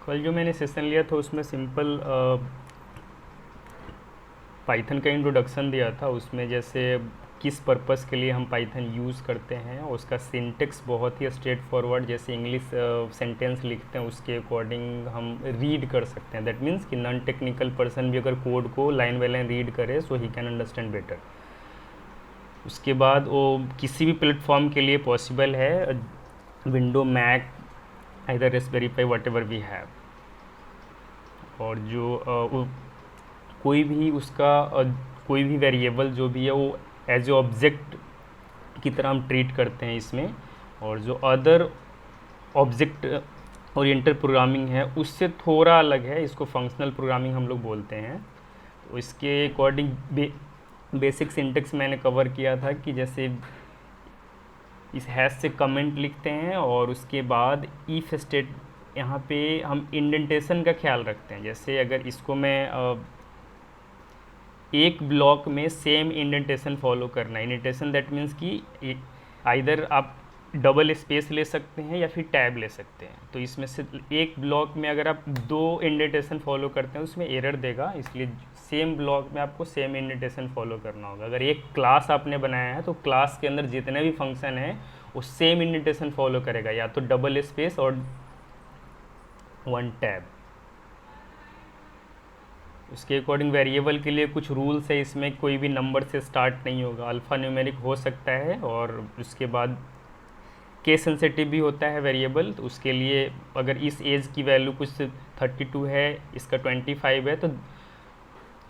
कल जो मैंने सेशन लिया था उसमें सिंपल पाइथन का इंट्रोडक्शन दिया था। उसमें जैसे किस पर्पस के लिए हम पाइथन यूज़ करते हैं, और उसका सिंटेक्स बहुत ही स्ट्रेट फॉरवर्ड, जैसे इंग्लिश सेंटेंस लिखते हैं उसके अकॉर्डिंग हम रीड कर सकते हैं। दैट मीन्स कि नॉन टेक्निकल पर्सन भी अगर कोड को लाइन बाय लाइन रीड करे सो ही कैन अंडरस्टैंड बेटर। उसके बाद वो किसी भी प्लेटफॉर्म के लिए पॉसिबल है, विंडो, मैक, इधर raspberry pi, whatever we have. और जो कोई भी उसका कोई भी वेरिएबल जो भी है वो एज ए ऑब्जेक्ट की तरह हम ट्रीट करते हैं इसमें। और जो अदर ऑब्जेक्ट ओरिएंटेड प्रोग्रामिंग है उससे थोड़ा अलग है, इसको फंक्शनल प्रोग्रामिंग हम लोग बोलते हैं। तो इसके अकॉर्डिंग बेसिक सिंटेक्स मैंने कवर किया था कि जैसे इस हैश से कमेंट लिखते हैं और उसके बाद इफ स्टेट, यहाँ पे हम इंडेंटेशन का ख्याल रखते हैं। जैसे अगर इसको मैं एक ब्लॉक में सेम इंडेंटेशन फॉलो करना है। इंडेंटेशन दैट मीन्स कि आइदर आप डबल स्पेस ले सकते हैं या फिर टैब ले सकते हैं। तो इसमें से एक ब्लॉक में अगर आप दो इंडेंटेशन फॉलो करते हैं उसमें एरर देगा, इसलिए सेम ब्लॉक में आपको सेम इंडेंटेशन फॉलो करना होगा। अगर एक क्लास आपने बनाया है तो क्लास के अंदर जितने भी फंक्शन हैं वो सेम इंडेंटेशन फॉलो करेगा, या तो डबल स्पेस और वन टैब। उसके अकॉर्डिंग वेरिएबल के लिए कुछ रूल्स है, इसमें कोई भी नंबर से स्टार्ट नहीं होगा, अल्फ़ा न्यूमेरिक हो सकता है। और उसके बाद केस सेंसिटिव भी होता है वेरिएबल, तो उसके लिए अगर इस एज की वैल्यू कुछ 32 है, इसका 25 है, तो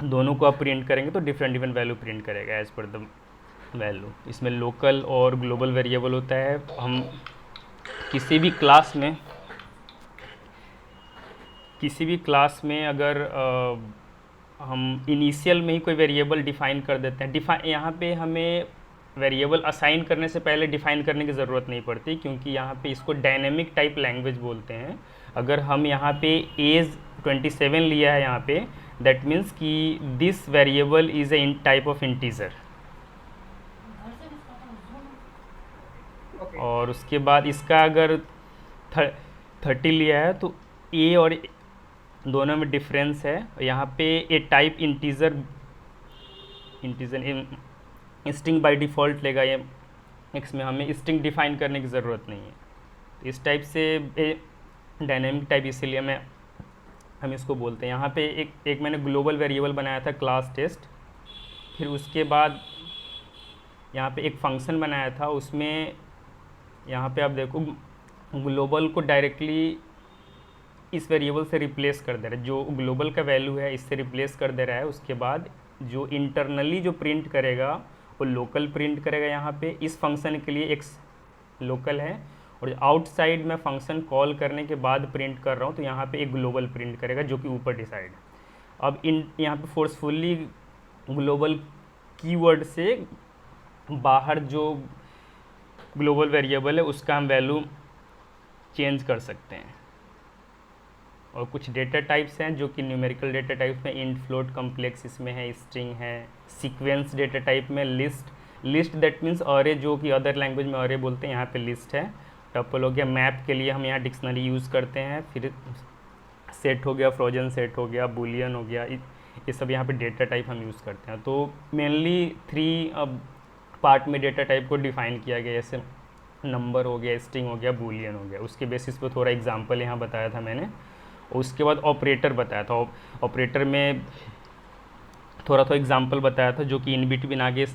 दोनों को आप प्रिंट करेंगे तो डिफरेंट डिफरेंट वैल्यू प्रिंट करेगा एज पर द वैल्यू। इसमें लोकल और ग्लोबल वेरिएबल होता है। हम किसी भी क्लास में अगर हम इनिशियल में ही कोई वेरिएबल डिफ़ाइन कर देते हैं, यहाँ पे हमें वेरिएबल असाइन करने से पहले डिफ़ाइन करने की ज़रूरत नहीं पड़ती, क्योंकि यहाँ पे इसको डायनेमिक टाइप लैंग्वेज बोलते हैं। अगर हम यहाँ पे एज 27 लिया है यहाँ पे, दैट मीन्स कि this variable is a type of integer. और उसके बाद इसका अगर 30 लिया है तो ए और दोनों में डिफरेंस है। यहाँ पे a type integer string by default लेगा, ये एक्स में हमें स्ट्रिंग डिफ़ाइन करने की ज़रूरत नहीं है। तो इस टाइप से डायनेमिक टाइप इसीलिए हम इसको बोलते हैं। यहाँ पे एक मैंने ग्लोबल वेरिएबल बनाया था क्लास टेस्ट। फिर उसके बाद यहाँ पे एक फंक्शन बनाया था, उसमें यहाँ पे आप देखो ग्लोबल को डायरेक्टली इस वेरिएबल से रिप्लेस कर दे रहा है, जो ग्लोबल का वैल्यू है इससे रिप्लेस कर दे रहा है। उसके बाद जो इंटरनली जो प्रिंट करेगा वो लोकल प्रिंट करेगा। यहाँ पे इस फंक्शन के लिए एक्स लोकल है, और आउटसाइड में फंक्शन कॉल करने के बाद प्रिंट कर रहा हूँ तो यहाँ पे एक ग्लोबल प्रिंट करेगा जो कि ऊपर डिसाइड। अब यहाँ पे फोर्सफुली ग्लोबल कीवर्ड से बाहर जो ग्लोबल वेरिएबल है उसका हम वैल्यू चेंज कर सकते हैं। और कुछ डेटा टाइप्स हैं जो कि न्यूमेरिकल डेटा टाइप्स में इंट, फ्लोट, कम्प्लेक्स इसमें है, स्ट्रिंग है। सीक्वेंस डेटा टाइप में लिस्ट दैट मीन्स अरे, जो कि अदर लैंग्वेज में अरे बोलते हैं, यहाँ पे लिस्ट है। टपल हो गया। मैप के लिए हम यहाँ डिक्शनरी यूज़ करते हैं। फिर सेट हो गया, फ्रोजन सेट हो गया, बुलियन हो गया, ये सब यहाँ पे डेटा टाइप हम यूज़ करते हैं। तो मेनली 3 पार्ट में डेटा टाइप को डिफ़ाइन किया गया, जैसे नंबर हो गया, स्ट्रिंग हो गया, बुलियन हो गया। उसके बेसिस पे थोड़ा एग्जांपल यहाँ बताया था मैंने। उसके बाद ऑपरेटर बताया था। ऑपरेटर में थोड़ा एग्जांपल बताया था, जो कि इन बिटवीन आगे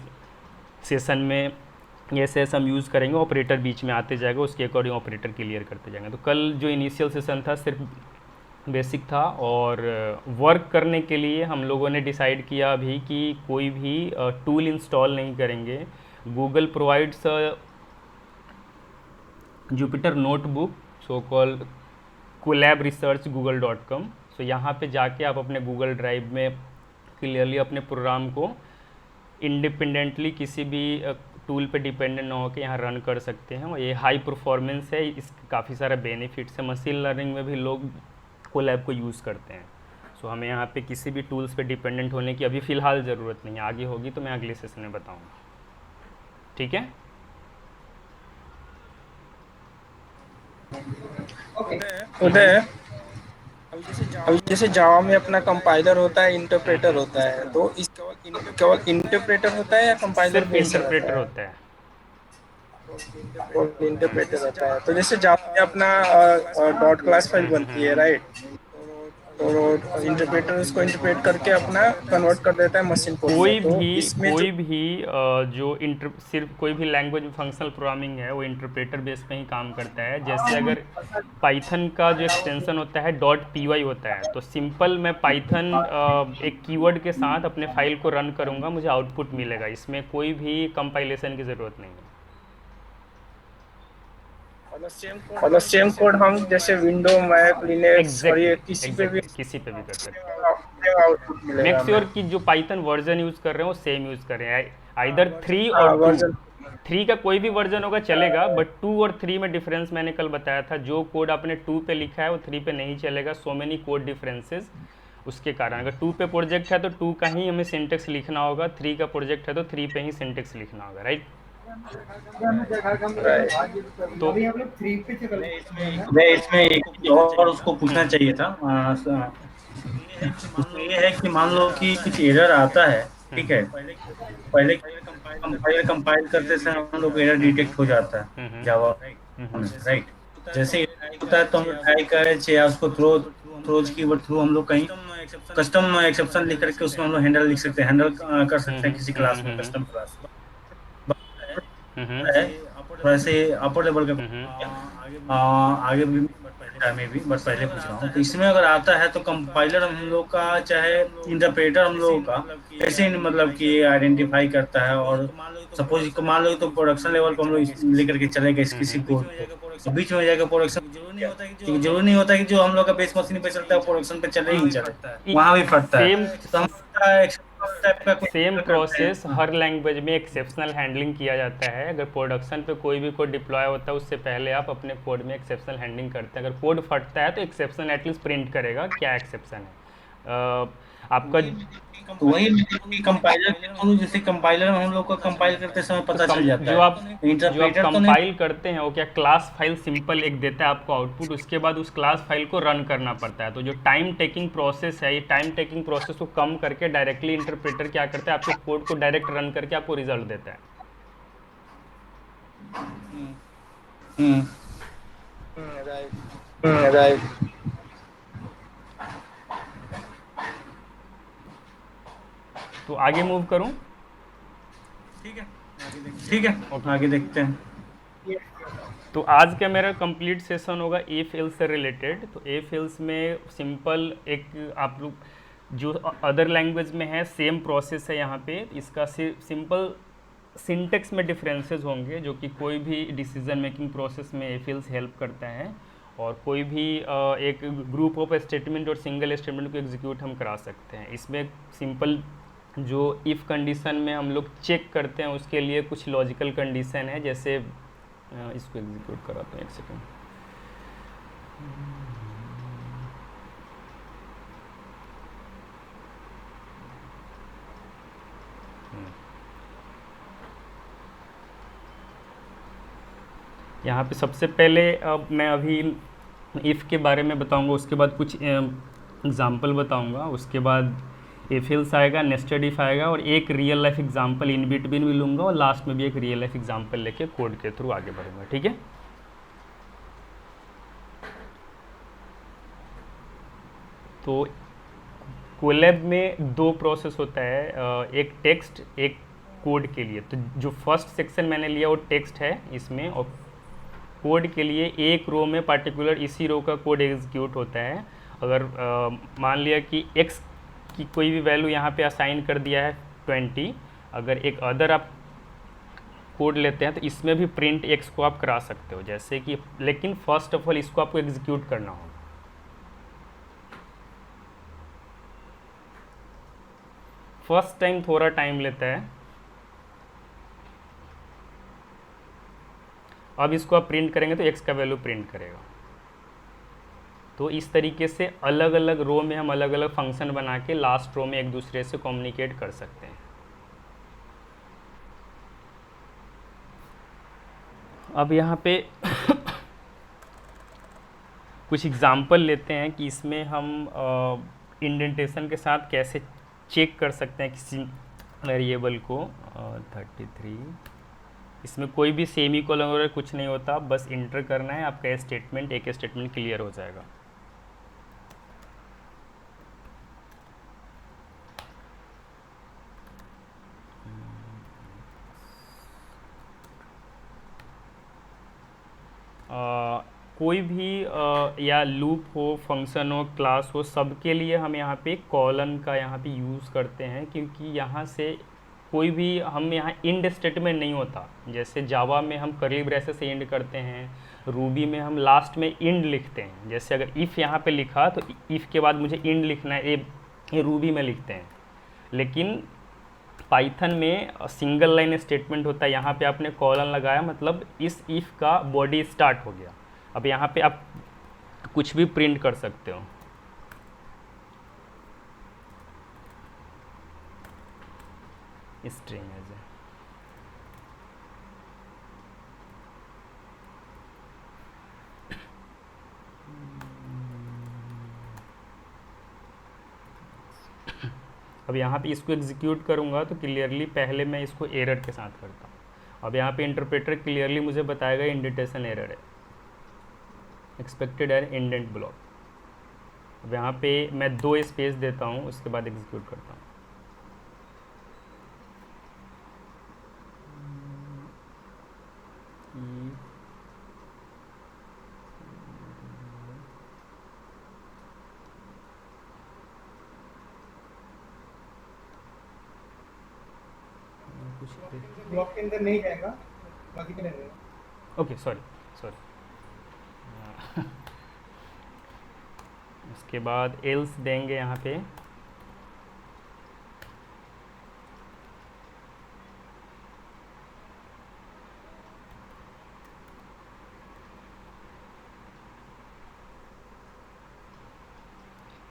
सेशन में ऐसे हम यूज़ करेंगे, ऑपरेटर बीच में आते जाएगा, उसके अकॉर्डिंग ऑपरेटर क्लियर करते जाएंगे। तो कल जो इनिशियल सेशन था सिर्फ बेसिक था। और वर्क करने के लिए हम लोगों ने डिसाइड किया अभी कि कोई भी टूल इंस्टॉल नहीं करेंगे। Google provides Jupyter notebook, so called Colab research google.com। So यहाँ पे जाके आप अपने गूगल ड्राइव में क्लियरली अपने प्रोग्राम को इंडिपेंडेंटली किसी भी टूल पे डिपेंडेंट ना होकर यहाँ रन कर सकते हैं। और ये हाई परफॉर्मेंस है, इसके काफ़ी सारा बेनिफिट्स है। मशीन लर्निंग में भी लोग कोलैब को यूज़ करते हैं। सो हमें यहाँ पे किसी भी टूल्स पे डिपेंडेंट होने की अभी फ़िलहाल ज़रूरत नहीं है, आगे होगी तो मैं अगले सेशन में बताऊँगा। ठीक है। उदय, अभी जैसे जावा में अपना कंपाइलर होता है, इंटरप्रेटर हम्म। होता है, तो इस केवल इंटरप्रेटर होता है या कंपाइलर सिर्फ भी ऐसा इंटरप्रेटर रहता है? होता है। तो इंटरप्रेटर रहता है, तो जैसे जावा में अपना डॉट क्लास फाइल बनती है, राइट? तो इंटरप्रेटर उसको इंटरप्रेट करके अपना कन्वर्ट कर देता है मशीन कोड में, तो इसमें जो जो इंटर सिर्फ कोई भी लैंग्वेज में फंक्शनल प्रोग्रामिंग है वो इंटरप्रेटर बेस पे ही काम करता है। जैसे अगर पाइथन का जो एक्सटेंशन होता है डॉट पी वाई होता है, तो सिंपल मैं पाइथन एक कीवर्ड के साथ अपने फाइल को रन करूँगा, मुझे आउटपुट मिलेगा, इसमें कोई भी कंपाइलेशन की ज़रूरत नहीं है। मतलब सेम कोड हम जैसे विंडो, मैक, लिनक्स और ये एग्जैक्टली किसी पे भी एग्जैक्टली किसी पे भी कर सकते हैं। आउटपुट मेक मिलेगा हमें। श्योर कि जो पाइथन वर्जन यूज़ कर रहे हैं वो सेम यूज़ कर रहे हैं, आइदर 3 और हाँ, 2। वर्जन। 3 का कोई भी वर्जन होगा चलेगा, बट 2 और 3 में डिफरेंस मैंने कल बताया था, जो कोड आपने 2 पे लिखा है वो 3 पे नहीं चलेगा, सो मेनी कोड डिफरेंसेस। उसके कारण अगर 2 पे प्रोजेक्ट है तो 2 का ही हमें सिंटेक्स लिखना होगा, 3 का प्रोजेक्ट है तो 3 पे ही सिंटेक्स लिखना होगा, राइट? राइट। तो मैं इसमें एक चीज और उसको पूछना चाहिए था। उसमें ये है कि मान लो कि कुछ एरर आता है, ठीक है, पहले कंपाइल कंपाइल करते समय हम लोग एरर डिटेक्ट हो जाता है जावा में, राइट? जैसे error होता है तो हम लोग ट्राई करें या उसको थ्रोज कीवर्ड थ्रू हम लोग कहीं कस्टम एक्सेप्शन लिख करके उसमें हम लोग हैंडल लिख सकते हैं, हैंडल कर सकते हैं किसी क्लास में, कस्टम क्लास है, थोड़ा से अपर लेवल का आगे भी में भी, बट पहले पूछ रहा हूँ। तो इसमें अगर आता है तो कंपाइलर हम लोग का चाहे इंटरप्रेटर हम लोगों का कैसे मतलब कि आइडेंटिफाई करता है, और सपोज मान लो तो प्रोडक्शन लेवल पर हम लोग लेकर के चले गए इस किसी कोड को, तो बीच में जाकर प्रोडक्शन, जरूरी नहीं होता कि जो हम लोग का बेस मशीन पे चलता है प्रोडक्शन पे चले ही चले, वहां भी फटता है। सेम तो हम टाइप का सेम कुछ करते हैं। प्रोसेस हर लैंग्वेज में एक्सेप्शनल हैंडलिंग किया जाता है। अगर प्रोडक्शन पे कोई भी कोड डिप्लॉय होता है उससे पहले आप अपने कोड में एक्सेप्शनल हैंडलिंग करते हैं। अगर कोड फटता है तो एक्सेप्शन एटलीस्ट प्रिंट करेगा क्या एक्सेप्शन है। आपका तो वही कंपाइलर के थ्रू, जैसे कंपाइलर में हम लोग को कंपाइल करते समय तो पता चल जाता जो है, आप तो इंटरप्रेटर तो नहीं। कंपाइल करते हैं वो क्या क्लास फाइल सिंपल एक देता है आपको आउटपुट, उसके बाद उस क्लास फाइल को रन करना पड़ता है। तो जो टाइम टेकिंग प्रोसेस है, ये टाइम टेकिंग प्रोसेस को कम करके डायरेक्टली इंटरप्रेटर क्या करता है, आपके कोड को डायरेक्ट रन करके आपको रिजल्ट देता है। हम्म। राइट। तो आगे मूव करूं? ठीक है, ओके। आगे देखते हैं। तो आज का मेरा कंप्लीट सेशन होगा इफ एल्स से रिलेटेड। तो इफ एल्स में सिंपल एक आप लोग जो अदर लैंग्वेज में है सेम प्रोसेस है, यहाँ पे इसका सिंपल सिंटेक्स में डिफरेंसेस होंगे, जो कि कोई भी डिसीजन मेकिंग प्रोसेस में इफ एल्स हेल्प करता है। और कोई भी एक ग्रुप ऑफ स्टेटमेंट और सिंगल स्टेटमेंट को एग्जीक्यूट हम करा सकते हैं। इसमें सिंपल जो इफ़ कंडीशन में हम लोग चेक करते हैं उसके लिए कुछ लॉजिकल कंडीशन है, जैसे इसको एग्जीक्यूट कराते हैं, एक सेकेंड। यहाँ पे सबसे पहले मैं अभी इफ़ के बारे में बताऊंगा, उसके बाद कुछ एग्जांपल बताऊंगा, उसके बाद इफ एल्स आएगा, नेस्टेड इफ आएगा, और एक real life example in between भी लूँगा, और लास्ट में भी एक रियल लाइफ एग्जांपल लेके कोड के थ्रू आगे बढ़ूंगा, ठीक है? तो कोलैब में दो प्रोसेस होता है, एक टेक्स्ट एक कोड के लिए। तो जो फर्स्ट सेक्शन मैंने लिया वो टेक्स्ट है इसमें, और कोड के लिए एक रो में पर्टिकुलर इसी रो का कोड एग्जीक्यूट होता है। अगर मान लिया कि x की कोई भी वैल्यू यहाँ पे असाइन कर दिया है 20, अगर एक अदर आप कोड लेते हैं तो इसमें भी प्रिंट x को आप करा सकते हो, जैसे कि, लेकिन फर्स्ट ऑफ ऑल इसको आपको एग्जीक्यूट करना होगा। फर्स्ट टाइम थोड़ा टाइम लेता है। अब इसको आप प्रिंट करेंगे तो x का वैल्यू प्रिंट करेगा। तो इस तरीके से अलग अलग रो में हम अलग अलग फंक्शन बना के लास्ट रो में एक दूसरे से कम्युनिकेट कर सकते हैं। अब यहाँ पे कुछ एग्जांपल लेते हैं कि इसमें हम इंडेंटेशन के साथ कैसे चेक कर सकते हैं किसी वेरिएबल को। 33 इसमें कोई भी सेमी कोलन वगैरह कुछ नहीं होता, बस इंटर करना है, आपका स्टेटमेंट एक स्टेटमेंट क्लियर हो जाएगा। कोई भी या लूप हो, फंक्शन हो, क्लास हो, सब के लिए हम यहाँ पे कॉलन का यहाँ पे यूज़ करते हैं, क्योंकि यहाँ से कोई भी हम यहाँ इंड स्टेटमेंट नहीं होता। जैसे जावा में हम कर्ली ब्रेसेस से इंड करते हैं, रूबी में हम लास्ट में इंड लिखते हैं। जैसे अगर इफ़ यहाँ पे लिखा तो इफ़ के बाद मुझे इंड लिखना है, ये रूबी में लिखते हैं। लेकिन पाइथन में सिंगल लाइन स्टेटमेंट होता है, यहाँ पे आपने कॉलन लगाया मतलब इस इफ़ का बॉडी स्टार्ट हो गया। अब यहाँ पे आप कुछ भी प्रिंट कर सकते हो। स्ट्रिंग एज ए अब यहाँ पे इसको एग्जीक्यूट करूँगा तो क्लियरली पहले मैं इसको एरर के साथ करता हूँ। अब यहाँ पे इंटरप्रेटर क्लियरली मुझे बताएगा इंडेंटेशन एरर है, एक्सपेक्टेड एरर इंडेंट ब्लॉक। अब यहाँ पे मैं 2 स्पेस देता हूँ, उसके बाद एग्जीक्यूट करता हूँ। ब्लॉक के अंदर नहीं जाएगा, बाकी के रहेगा। Okay sorry. उसके बाद एल्स देंगे यहाँ पे।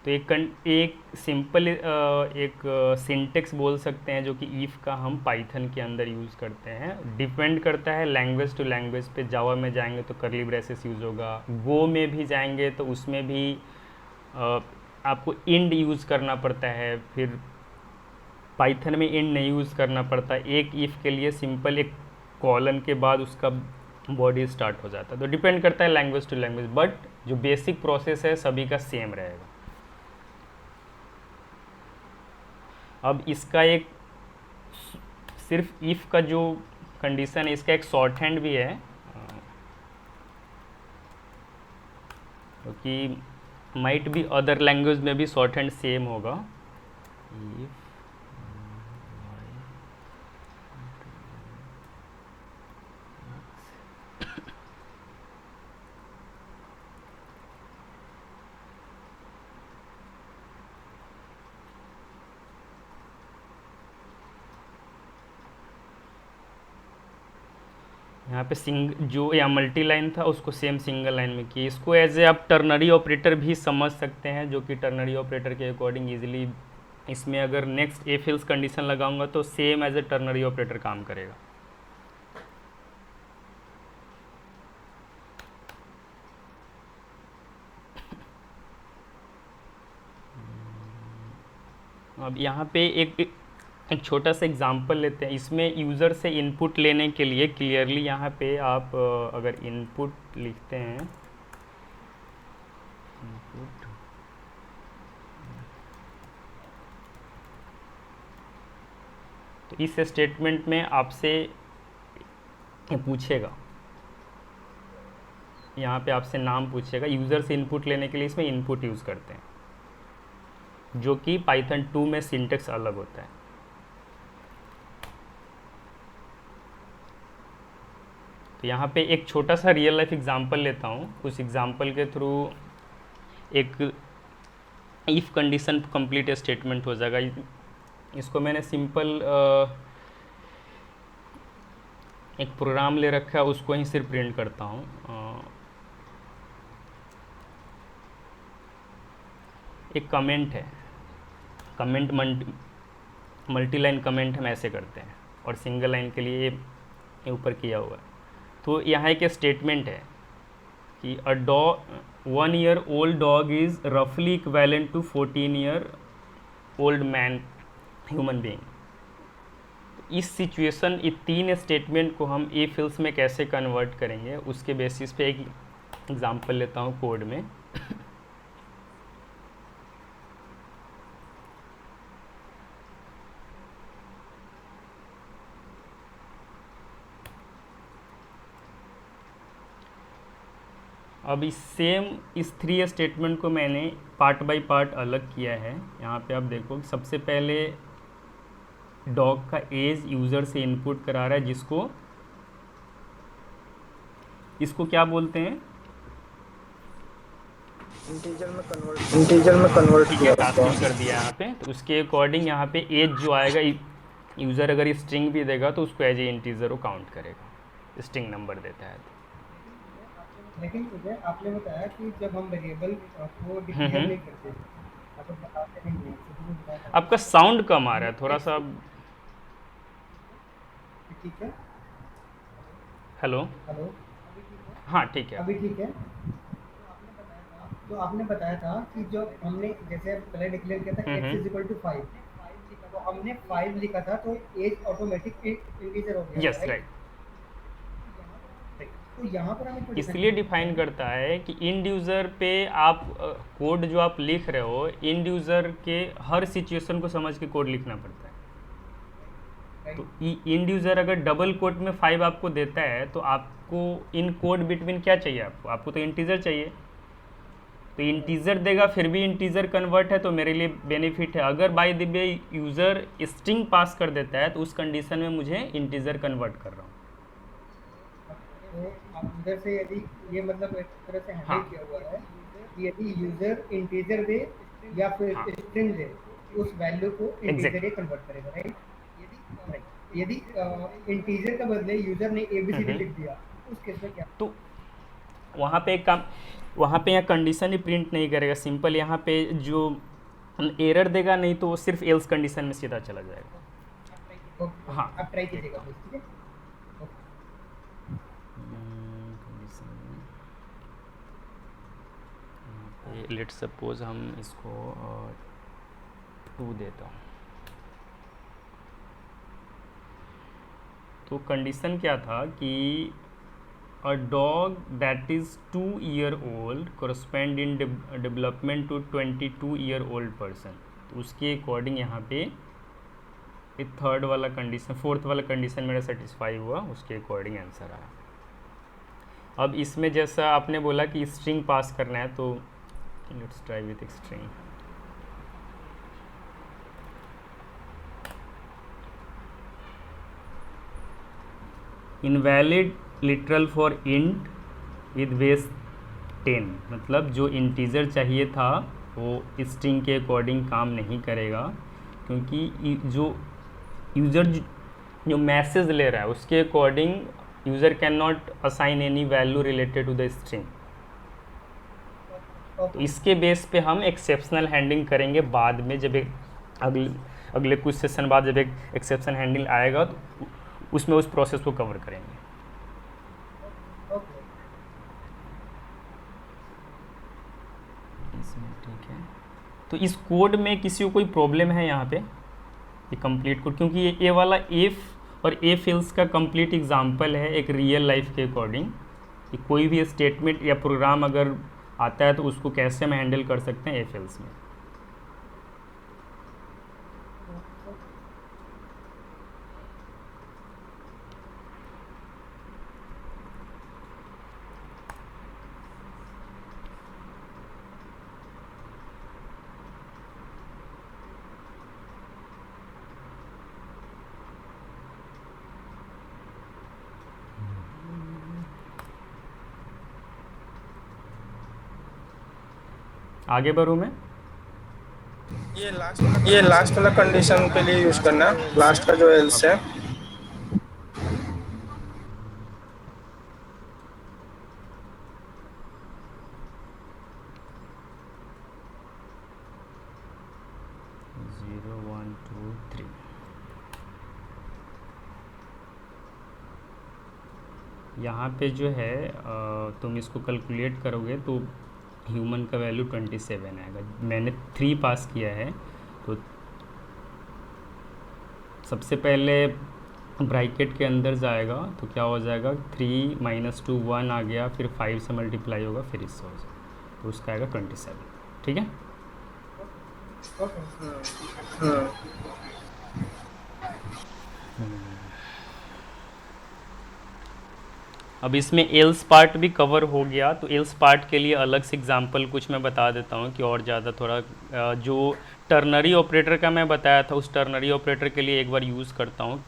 तो एक सिंपल एक सिंटेक्स बोल सकते हैं जो कि इफ़ का हम पाइथन के अंदर यूज़ करते हैं। डिपेंड करता है लैंग्वेज टू लैंग्वेज पे। जावा में जाएंगे तो कर्ली ब्रेसेस यूज़ होगा, गो में भी जाएंगे तो उसमें भी आपको इंड यूज़ करना पड़ता है, फिर पाइथन में इंड नहीं यूज़ करना पड़ता। एक इफ़ के लिए सिंपल एक कॉलन के बाद उसका बॉडी स्टार्ट हो जाता है। तो डिपेंड करता है लैंग्वेज टू लैंग्वेज, बट जो बेसिक प्रोसेस है सभी का सेम रहेगा। अब इसका एक सिर्फ इफ़ का जो कंडीशन है, इसका एक शॉर्ट हैंड भी है, क्योंकि माइट भी अदर लैंग्वेज में भी शॉर्ट हैंड सेम होगा। यहाँ पे जो या मल्टी लाइन था उसको सेम सिंगल लाइन में किया। इसको एज ए आप टर्नरी ऑपरेटर भी समझ सकते हैं, जो कि टर्नरी ऑपरेटर के अकॉर्डिंग इजीली इसमें अगर नेक्स्ट इफ एल्स कंडीशन लगाऊंगा तो same as a ternary operator काम करेगा। अब यहाँ पे एक छोटा सा एग्जांपल लेते हैं। इसमें यूज़र से इनपुट लेने के लिए क्लियरली यहाँ पे आप अगर इनपुट लिखते हैं, इनपुट तो इस स्टेटमेंट में आपसे पूछेगा, यहाँ पे आपसे नाम पूछेगा। यूज़र से इनपुट लेने के लिए इसमें इनपुट यूज़ करते हैं, जो कि पाइथन 2 में सिंटेक्स अलग होता है। तो यहाँ पे एक छोटा सा रियल लाइफ एग्जांपल लेता हूँ। उस एग्जांपल के थ्रू एक इफ़ कंडीशन कंप्लीट स्टेटमेंट हो जाएगा। इसको मैंने सिंपल एक प्रोग्राम ले रखा है, उसको ही सिर्फ प्रिंट करता हूँ। एक कमेंट है, कमेंट मल्टी लाइन कमेंट हम ऐसे करते हैं, और सिंगल लाइन के लिए ये ऊपर किया हुआ है। तो यहाँ एक स्टेटमेंट है कि a dog 1 year old dog is roughly equivalent to 14 year old man human being। इस सिचुएशन, इस 3 स्टेटमेंट को हम ए फिल्स में कैसे कन्वर्ट करेंगे, उसके बेसिस पे एक एग्जांपल लेता हूँ कोड में। अब इस 3 स्टेटमेंट को मैंने पार्ट बाय पार्ट अलग किया है। यहाँ पे आप देखो, सबसे पहले डॉग का एज यूज़र से इनपुट करा रहा है, इसको क्या बोलते हैं, इंटीजर में कन्वर्ट ठीक है, किया कास्टिंग उसको। कर दिया यहाँ पे। तो उसके अकॉर्डिंग यहाँ पे एज जो आएगा, यूज़र अगर स्ट्रिंग भी देगा तो उसको एज ए इंटीजर वो काउंट करेगा, स्ट्रिंग नंबर देता है तो। लेकिन मुझे आपने बताया कि जब हम वेरिएबल को डिक्लेयर नहीं करते, मतलब बताते नहीं हैं, तो मुझे बताया आपका साउंड कम आ रहा है थोड़ा सा। ठीक है। हेलो, हेलो, हाँ ठीक है। अभी ठीक है। तो आपने बताया था कि जो हमने जैसे पहले डिक्लेयर किया था x इज इक्वल टू 5, तो हमने 5 लिखा था तो एज ऑटोमेटिक इंटीजर हो गया। Yes, right. तो यहाँ पर हमें इसलिए डिफाइन करता है कि इंड यूज़र पे आप कोड जो आप लिख रहे हो, इंड यूज़र के हर सिचुएशन को समझ के कोड लिखना पड़ता है। तो इंड यूज़र अगर डबल कोट में 5 आपको देता है तो आपको इन कोड बिटवीन क्या चाहिए, आपको तो इंटीजर चाहिए। तो इंटीजर देगा, फिर भी इंटीजर कन्वर्ट है तो मेरे लिए बेनिफिट है। अगर by the way user string pass कर देता है तो उस कंडीशन में मुझे इंटीजर कन्वर्ट कर रहा हूँ। तो आप उधर से यदि ये मतलब एक तरह से हैंडल किया हुआ है कि यदि यूजर इंटीजर दे या फिर स्ट्रिंग दे, उस वैल्यू को इंटीजर कन्वर्ट करेगा, राइट। यदि इंटीजर का बदले यूजर ने एबीसीडी लिख दिया, उस केस में क्या? तो वहाँ पे यहाँ कंडीशन ही प्रिंट नहीं करेगा, सिंपल यहाँ पे जो एरर देगा, नहीं तो वो सिर्फ एल्स कंडीशन में सीधा चला जाएगा। हाँ, आप ट्राई कीजिएगा, ठीक है। लेट्स सपोज हम इसको 2 देता हूँ। तो कंडीशन क्या था कि a dog that is 2 year old correspond in development to 22 year old person. तो उसके अकॉर्डिंग यहाँ पे थर्ड वाला कंडीशन, फोर्थ वाला कंडीशन मेरा सेटिस्फाई हुआ, उसके अकॉर्डिंग आंसर आया। अब इसमें जैसा आपने बोला कि स्ट्रिंग पास करना है, तो let's try with string. Invalid literal for int with base 10, मतलब जो इंटीजर चाहिए था वो स्ट्रिंग के अकॉर्डिंग काम नहीं करेगा, क्योंकि जो यूज़र जो मैसेज ले रहा है उसके according user can not assign any value related to the string. तो इसके बेस पे हम एक्सेप्शनल हैंडलिंग करेंगे बाद में, जब एक अगले कुछ सेशन बाद जब एक एक्सेप्शन हैंडलिंग आएगा तो उसमें उस प्रोसेस को कवर करेंगे। ठीक है, तो इस कोड में किसी को कोई प्रॉब्लम है यहाँ पे ये कंप्लीट कोड, क्योंकि ये वाला इफ़ और इफ एल्स का कंप्लीट एग्जांपल है एक रियल लाइफ के अकॉर्डिंग कि कोई भी स्टेटमेंट या प्रोग्राम अगर आता है तो उसको कैसे हम हैंडल कर सकते हैं इफ एल्स में। आगे बढ़ूँ मैं? ये लास्ट वाला कंडीशन के लिए यूज करना, लास्ट का जो एल्स है। यहाँ पे जो है तुम इसको कैलकुलेट करोगे तो ह्यूमन का वैल्यू 27 आएगा। मैंने 3 पास किया है, तो सबसे पहले ब्रैकेट के अंदर जाएगा तो क्या हो जाएगा, 3 - 2 1 आ गया, फिर 5 से मल्टीप्लाई होगा, फिर इससे हो जाएगा, तो उसका आएगा 27। ठीक है। अब इसमें एल्स पार्ट भी कवर हो गया, तो एल्स पार्ट के लिए अलग से एग्जांपल कुछ मैं बता देता हूँ कि और ज़्यादा थोड़ा जो टर्नरी ऑपरेटर का मैं बताया था उस टर्नरी ऑपरेटर के लिए एक बार यूज़ करता हूँ।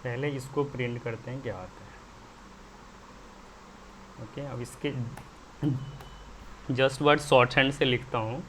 पहले इसको प्रिंट करते हैं क्या आता है। ओके, अब इसके जस्ट वर्ड शॉर्ट हैंड से लिखता हूँ।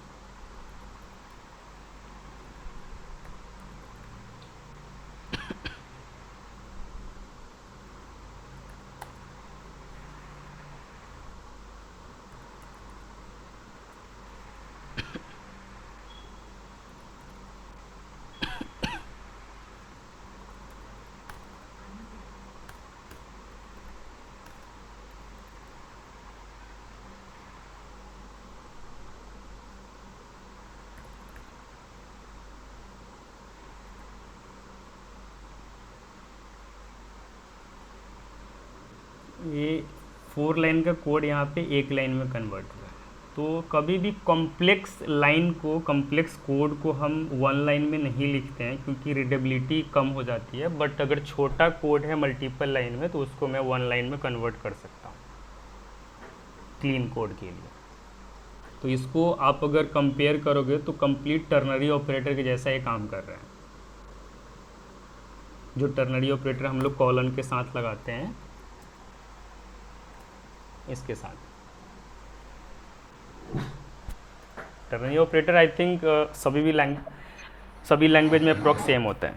ये 4 लाइन का कोड यहाँ पे 1 लाइन में कन्वर्ट हुआ है। तो कभी भी कॉम्प्लेक्स लाइन को, कॉम्प्लेक्स कोड को हम 1 लाइन में नहीं लिखते हैं क्योंकि रीडेबिलिटी कम हो जाती है। बट अगर छोटा कोड है मल्टीपल लाइन में तो उसको मैं 1 लाइन में कन्वर्ट कर सकता हूँ क्लीन कोड के लिए। तो इसको आप अगर कंपेयर करोगे तो कंप्लीट टर्नरी ऑपरेटर के जैसा ये काम कर रहा है। जो टर्नरी ऑपरेटर हम लोग कॉलन के साथ लगाते हैं, इसके साथ टर्नरी ऑपरेटर आई थिंक सभी लैंग्वेज में अप्रॉक्स सेम होता है।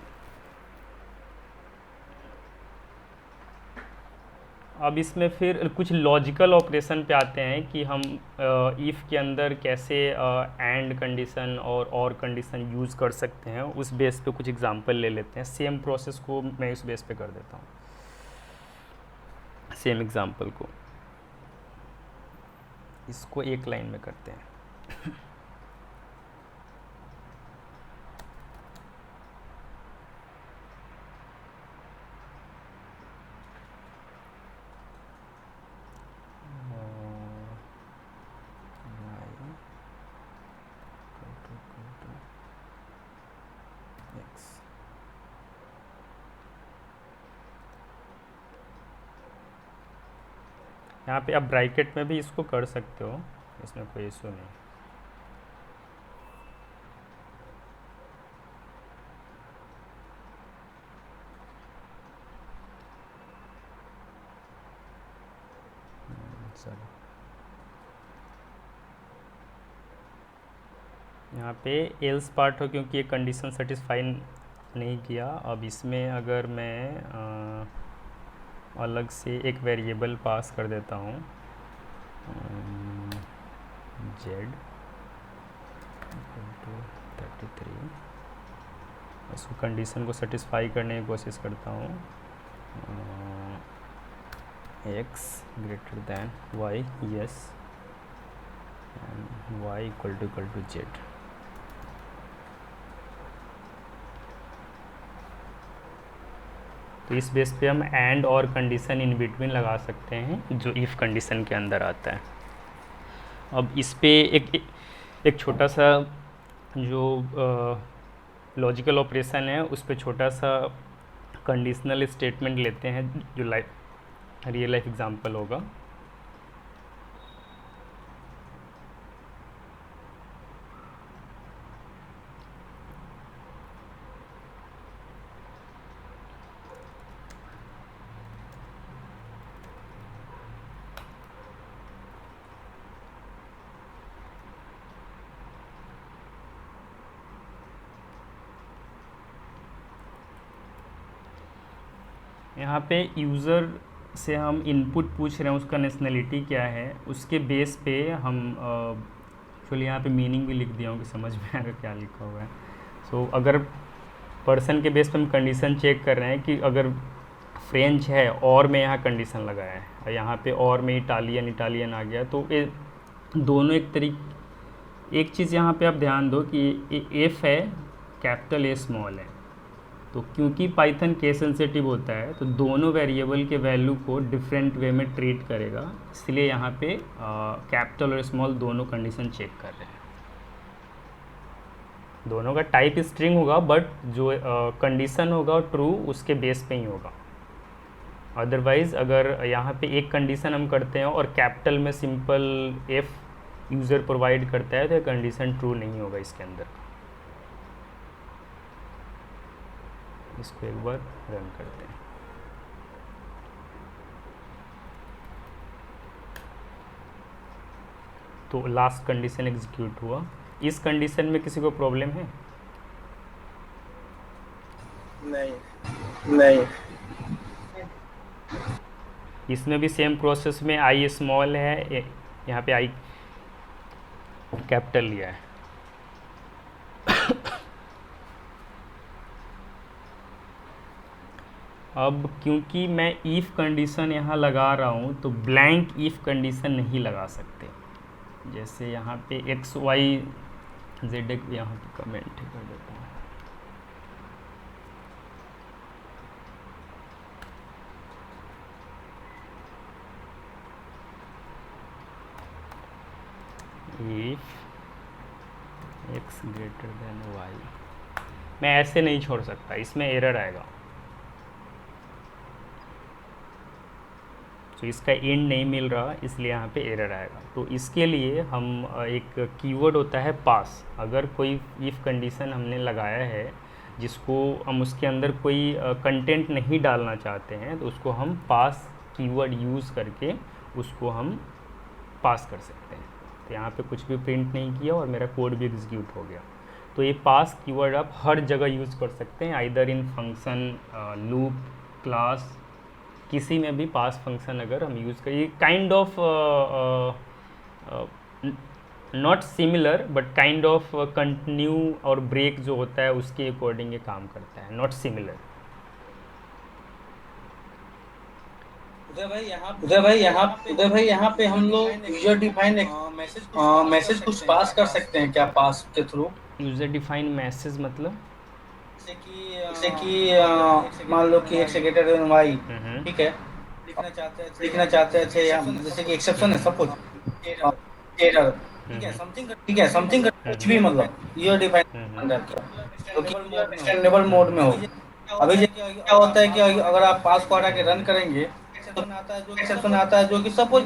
अब इसमें फिर कुछ लॉजिकल ऑपरेशन पे आते हैं कि हम इफ़ के अंदर कैसे एंड कंडीशन और कंडीशन यूज़ कर सकते हैं। उस बेस पे कुछ एग्जांपल ले लेते हैं। सेम प्रोसेस को मैं इस बेस पे कर देता हूँ, सेम एग्जांपल को इसको 1 लाइन में करते हैं। यहाँ पे आप ब्रैकेट में भी इसको कर सकते हो, इसमें कोई इशू नहीं। चलो, यहाँ पे एल्स पार्ट हो क्योंकि ये कंडीशन सेटिस्फाई नहीं किया। अब इसमें अगर मैं अलग से एक वेरिएबल पास कर देता हूँ z = 33, इसको कंडीशन को सेटिस्फाई करने की कोशिश करता हूँ। x > y, yes, and y = z। तो इस बेस पे हम एंड और कंडीशन इन बिटवीन लगा सकते हैं जो इफ़ कंडीशन के अंदर आता है। अब इस पे एक छोटा सा जो लॉजिकल ऑपरेशन है उस पे छोटा सा कंडीशनल स्टेटमेंट लेते हैं जो रियल लाइफ एग्जांपल होगा। यहाँ पे यूज़र से हम इनपुट पूछ रहे हैं, उसका नेशनलिटी क्या है, उसके बेस पे हम एक्चुअली यहाँ पे मीनिंग भी लिख दिया हूँ कि समझ में आएगा क्या लिखा हुआ है। सो अगर पर्सन के बेस पे हम कंडीशन चेक कर रहे हैं कि अगर फ्रेंच है और में यहाँ कंडीशन लगाया है और यहाँ पे और में इटालियन आ गया, तो ये दोनों एक चीज़ यहाँ पे आप ध्यान दो कि एफ है कैपिटल ए स्मॉल है, तो क्योंकि पाइथन केस सेंसिटिव होता है तो दोनों वेरिएबल के वैल्यू को डिफरेंट वे में ट्रीट करेगा, इसलिए यहाँ पे कैपिटल और स्मॉल दोनों कंडीशन चेक कर रहे हैं। दोनों का टाइप स्ट्रिंग होगा बट जो कंडीशन होगा ट्रू उसके बेस पे ही होगा। अदरवाइज़ अगर यहाँ पे एक कंडीशन हम करते हैं और कैपिटल में सिंपल एफ यूज़र प्रोवाइड करता है तो कंडीशन ट्रू नहीं होगा इसके अंदर। इसको एक बार रन करते हैं। तो लास्ट कंडीशन एग्जीक्यूट हुआ। इस कंडीशन में किसी को प्रॉब्लम है? नहीं। इसमें भी सेम प्रोसेस में आई स्मॉल है, यहाँ पे आई कैपिटल लिया है। अब क्योंकि मैं इफ़ कंडीशन यहाँ लगा रहा हूँ तो ब्लैंक इफ़ कंडीशन नहीं लगा सकते। जैसे यहाँ पे एक्स वाई जेड एक यहाँ पे कमेंट कर देता हूँ। If X greater than Y, मैं ऐसे नहीं छोड़ सकता, इसमें एरर आएगा। तो इसका एंड नहीं मिल रहा इसलिए यहाँ पे एरर आएगा। तो इसके लिए हम एक कीवर्ड होता है पास। अगर कोई इफ़ कंडीशन हमने लगाया है जिसको हम उसके अंदर कोई कंटेंट नहीं डालना चाहते हैं तो उसको हम पास कीवर्ड यूज़ करके उसको हम पास कर सकते हैं। तो यहाँ पे कुछ भी प्रिंट नहीं किया और मेरा कोड भी एग्जीक्यूट हो गया। तो ये पास कीवर्ड आप हर जगह यूज़ कर सकते हैं, either in function, loop, class, किसी में भी पास फंक्शन अगर हम यूज़ करिए। Kind of not similar but kind of continue और ब्रेक जो होता है उसके अकॉर्डिंग ये काम करता है, नॉट सिमिलर। उदय भाई यहाँ पे हम लोग यूजर डिफाइन मैसेज कुछ पास कर सकते हैं क्या पास के थ्रू? यूज़र डिफाइन मैसेज मतलब जैसे कि मान लो कि एक्स ग्रेटर देन वाई, ठीक है, लिखना चाहते थे या जैसे कि एक्सेप्शन है सपोज एरर, ठीक है समथिंग कुछ भी मतलब यूजर डिफाइन तो एक्सटेंडेबल मोड में हो। अभी क्या होता है कि अगर आप पास को हटा के रन करेंगे तो एक्सेप्शन आता है जो कि सपोज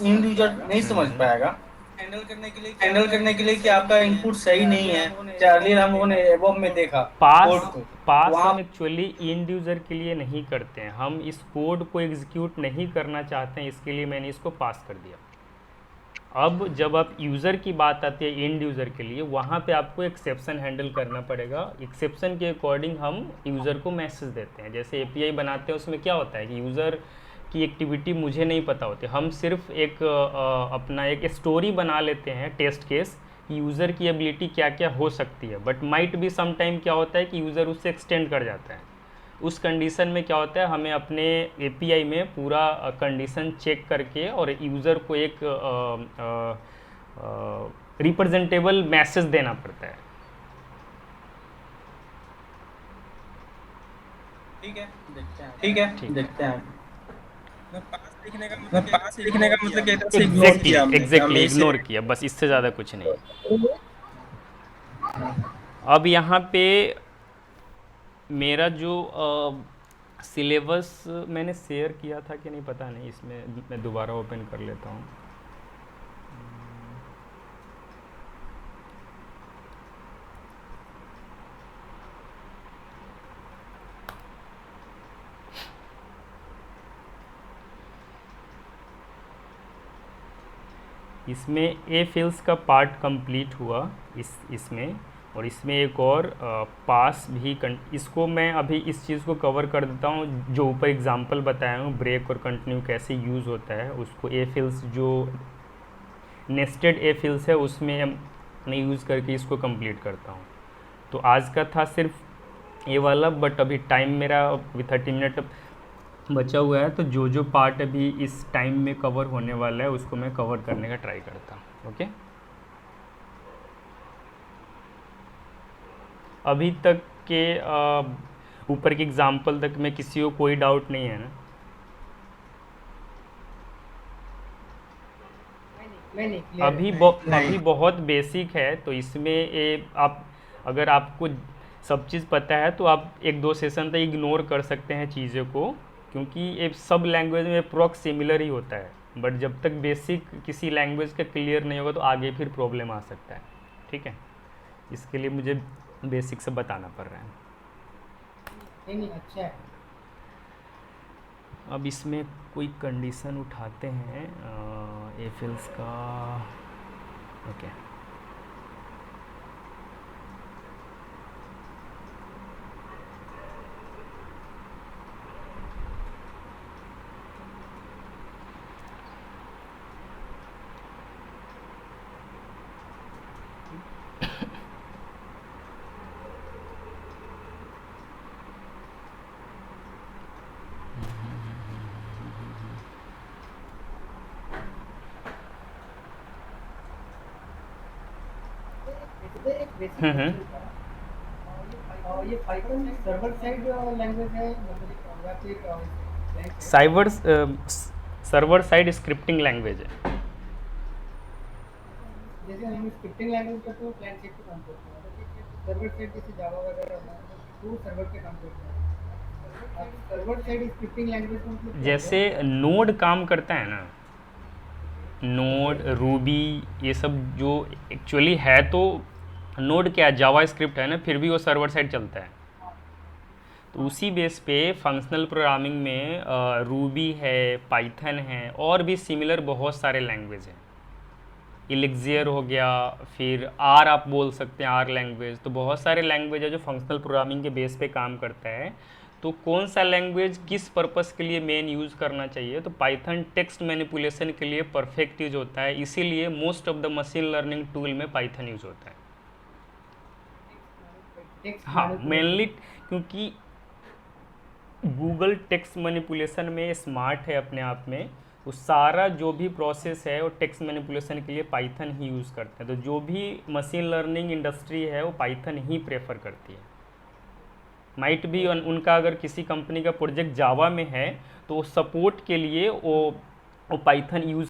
इंड यूजर नहीं समझ पाएगा हैंडल करने के लिए कि आपका इनपुट सही नहीं है। अर्लियर हम लोगों ने एबव में देखा पास हम एक्चुअली इंड यूज़र के लिए नहीं करते हैं, हम इस कोड को एग्जीक्यूट नहीं करना चाहते हैं, इसके लिए मैंने इसको पास कर दिया। अब जब आप यूज़र की बात आती है इंड यूज़र के लिए, वहाँ पे आपको एक्सेप्शन हैंडल करना पड़ेगा। एक्सेप्शन के अकॉर्डिंग हम यूज़र को मैसेज देते हैं। जैसे एपीआई बनाते हैं उसमें क्या होता है कि यूज़र की एक्टिविटी मुझे नहीं पता होती, हम सिर्फ एक अपना एक स्टोरी बना लेते हैं टेस्ट केस, यूज़र की एबिलिटी क्या क्या हो सकती है। बट माइट भी सम टाइम क्या होता है कि यूज़र उससे एक्सटेंड कर जाता है। उस कंडीशन में क्या होता है, हमें अपने एपीआई में पूरा कंडीशन चेक करके और यूज़र को एक रिप्रेजेंटेबल मैसेज देना पड़ता है। ठीक है, ठीक है। देखते हैं। पास लिखने का मतलब एक तरह से इग्नोर किया हमने कि एग्जैक्टली हमें इसे इग्नोर किया, बस इससे ज़्यादा कुछ नहीं। अब यहाँ पे मेरा जो सिलेबस मैंने शेयर किया था कि नहीं पता नहीं, इसमें मैं दोबारा ओपन कर लेता हूँ। इसमें ए फिल्स का पार्ट कंप्लीट हुआ इसमें, और इसमें एक और पास भी इसको मैं अभी इस चीज़ को कवर कर देता हूँ। जो ऊपर एग्जांपल बताया हूँ ब्रेक और कंटिन्यू कैसे यूज़ होता है, उसको ए फिल्स जो नेस्टेड ए फिल्स है उसमें मैं यूज़ करके इसको कंप्लीट करता हूँ। तो आज का था सिर्फ ये वाला, बट अभी टाइम मेरा अभी 30 मिनट बचा हुआ है, तो जो जो पार्ट अभी इस टाइम में कवर होने वाला है उसको मैं कवर करने का ट्राई करता हूँ। ओके, अभी तक के ऊपर के एग्जाम्पल तक में किसी को कोई डाउट नहीं है ना? नहीं, अभी बहुत बेसिक है, तो इसमें आप अगर आपको सब चीज़ पता है तो आप एक दो सेशन तक इग्नोर कर सकते हैं चीज़ों को, क्योंकि ये सब लैंग्वेज में अप्रॉक्स सिमिलर ही होता है। बट जब तक बेसिक किसी लैंग्वेज का क्लियर नहीं होगा तो आगे फिर प्रॉब्लम आ सकता है। ठीक है, इसके लिए मुझे बेसिक से बताना पड़ रहा है। नहीं, अच्छा है। अब इसमें कोई कंडीशन उठाते हैं ए फिल्स का। ओके, एक बेसिक क्वेश्चन था, और ये पाइथन सर्वर साइड लैंग्वेज है मतलब या फिर client side? Server side scripting language है। जैसे हम स्क्रिप्टिंग लैंग्वेज का तो क्लाइंट साइड पे काम करते हैं, सर्वर साइड जैसे जावा वगैरह है तो सर्वर पे काम करते हैं। अब सर्वर साइड स्क्रिप्टिंग लैंग्वेज का मतलब क्या जैसे नोड काम करता है ना, नोड रूबी ये सब जो एक्चुअली है, तो नोड क्या है, जावा स्क्रिप्ट है ना, फिर भी वो सर्वर साइड चलता है। तो उसी बेस पे फंक्शनल प्रोग्रामिंग में रूबी है, पाइथन है, और भी सिमिलर बहुत सारे लैंग्वेज हैं। इलेक्सियर हो गया, फिर आर आप बोल सकते हैं, आर लैंग्वेज। तो बहुत सारे लैंग्वेज है जो फंक्शनल प्रोग्रामिंग के बेस पे काम करता है। तो कौन सा लैंग्वेज किस पर्पस के लिए मेन यूज़ करना चाहिए, तो पाइथन टेक्स्ट मैनिपुलेशन के लिए परफेक्ट यूज होता है, इसीलिए most of the machine learning tool में पाइथन यूज होता है। टेक्स्ट हाँ, मैनिपुलेशन? मेनली क्योंकि गूगल टेक्स्ट मैनिपुलेशन में स्मार्ट है अपने आप में, वो सारा जो भी प्रोसेस है वो टेक्स्ट मैनिपुलेशन के लिए पाइथन ही यूज़ करते हैं। तो जो भी मशीन लर्निंग इंडस्ट्री है वो पाइथन ही प्रेफर करती है। माइट भी उनका अगर किसी कंपनी का प्रोजेक्ट जावा में है तो सपोर्ट के लिए वो पाइथन यूज़